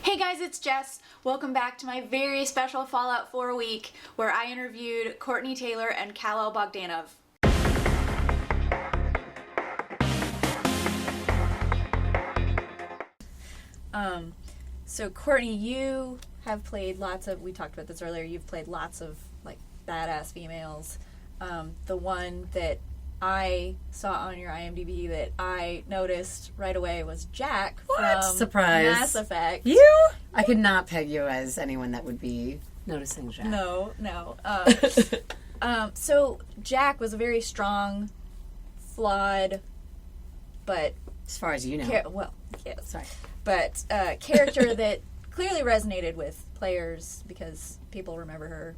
Hey guys, it's Jess. Welcome back to my very special Fallout 4 week where I interviewed Courtenay Taylor and Kal-El Bogdanove. So Courtenay, you have played lots of, we talked about this earlier, you've played lots of like badass females. The one that I saw on your IMDb that I noticed right away was Jack from Surprise. Mass Effect. You? I could not peg you as anyone that would be noticing Jack. No. So Jack was a very strong, flawed, but... As far as you know. Well, yes. Sorry. But character that clearly resonated with players because people remember her.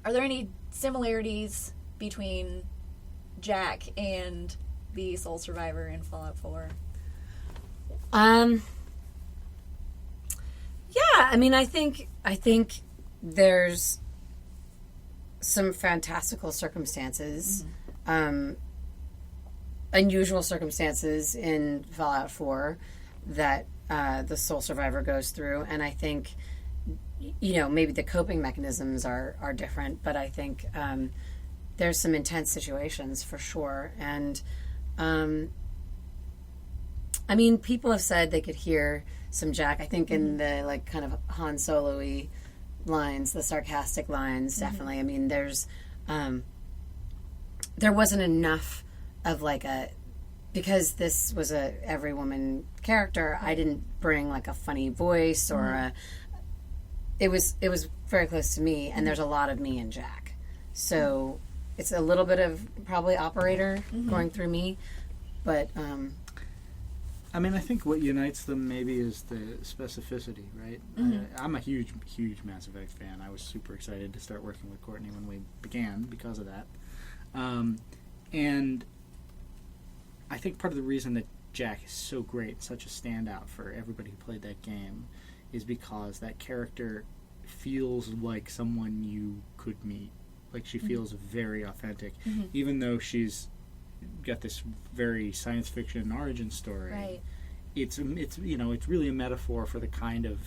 Are there any similarities between Jack and the sole survivor in Fallout 4? Yeah, I mean, I think there's some fantastical circumstances, unusual circumstances in Fallout 4 that the sole survivor goes through, and I think, you know, maybe the coping mechanisms are different, but I think there's some intense situations for sure. And I mean, people have said they could hear some Jack, I think, in the like kind of Han Solo-y lines, the sarcastic lines, definitely. I mean, there wasn't enough of like because this was a every woman character, I didn't bring like a funny voice or it was very close to me, and there's a lot of me in Jack. So it's a little bit of probably operator going through me, but I mean, I think what unites them maybe is the specificity, right? I'm a huge Mass Effect fan. I was super excited to start working with Courtenay when we began because of that. And I think part of the reason that Jack is so great, such a standout for everybody who played that game, is because that character feels like someone you could meet. Like, she feels very authentic, even though she's got this very science fiction origin story. Right. It's you know, it's really a metaphor for the kind of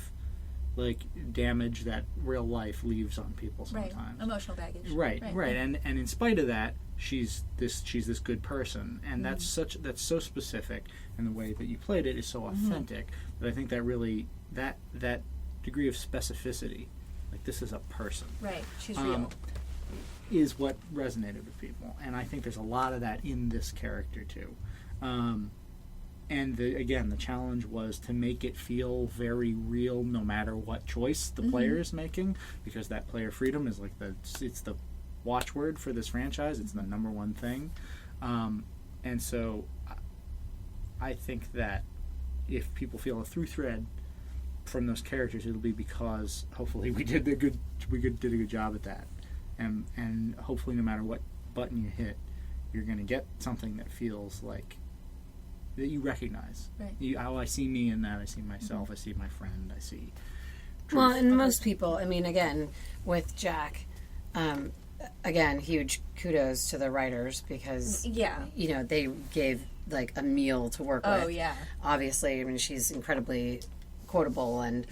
like damage that real life leaves on people sometimes. Right. Emotional baggage. Right. And in spite of that, she's this good person, and that's so specific, and the way that you played it is so authentic that I think that really that degree of specificity, like this is a person. Right. She's real. Is what resonated with people, and I think there's a lot of that in this character too. And the challenge was to make it feel very real, no matter what choice the player is making, because that player freedom is like it's the watchword for this franchise. It's the number one thing, and so I think that if people feel a through thread from those characters, it'll be because hopefully we did a good job at that. And hopefully no matter what button you hit, you're going to get something that feels like that you recognize. Right. I see me in that. I see myself. I see my friend. I see truth. Well, and most people, I mean, again, with Jack, again, huge kudos to the writers because, you know, they gave like a meal to work with. Oh, yeah. Obviously, I mean, she's incredibly quotable and...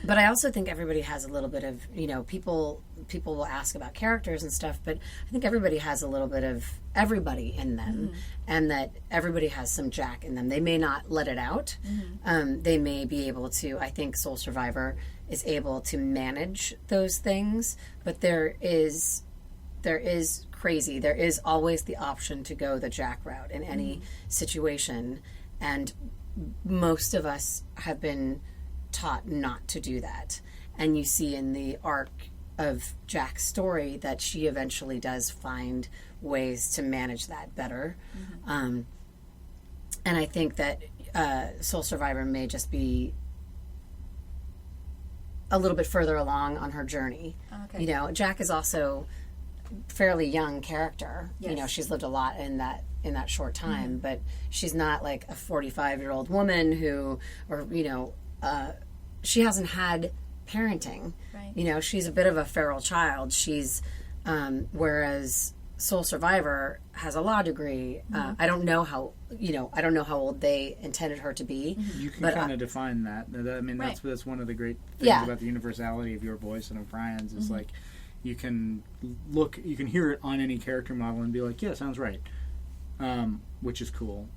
But I also think everybody has a little bit of, you know, people will ask about characters and stuff, but I think everybody has a little bit of everybody in them, and that everybody has some Jack in them. They may not let it out. They may be able to, I think Soul Survivor is able to manage those things, but there is crazy. There is always the option to go the Jack route in any situation, and most of us have been taught not to do that, and you see in the arc of Jack's story that she eventually does find ways to manage that better. And I think that Soul Survivor may just be a little bit further along on her journey. You know, Jack is also a fairly young character. You know, she's lived a lot in that short time, but she's not like a 45-year-old woman who, or you know, she hasn't had parenting. Right. You know, she's a bit of a feral child. She's, whereas sole survivor has a law degree. I don't know how old they intended her to be. You can but, kind of define that. I mean, Right. that's one of the great things Yeah. about the universality of your voice and O'Brien's is like you can hear it on any character model and be like, yeah, sounds right, which is cool.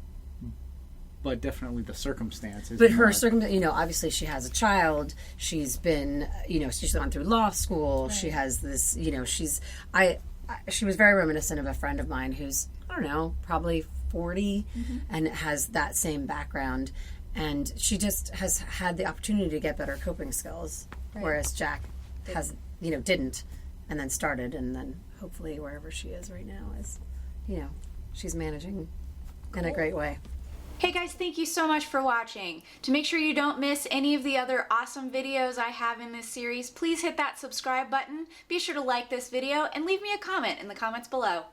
But definitely the circumstances. But her circumstance, obviously she has a child. She's been, she's gone through law school. She has this, she was very reminiscent of a friend of mine who's, I don't know, probably 40 and has that same background. And she just has had the opportunity to get better coping skills. Right. Whereas Jack didn't and then started. And then hopefully wherever she is right now is, she's managing in a great way. Hey guys, thank you so much for watching. To make sure you don't miss any of the other awesome videos I have in this series, please hit that subscribe button. Be sure to like this video and leave me a comment in the comments below.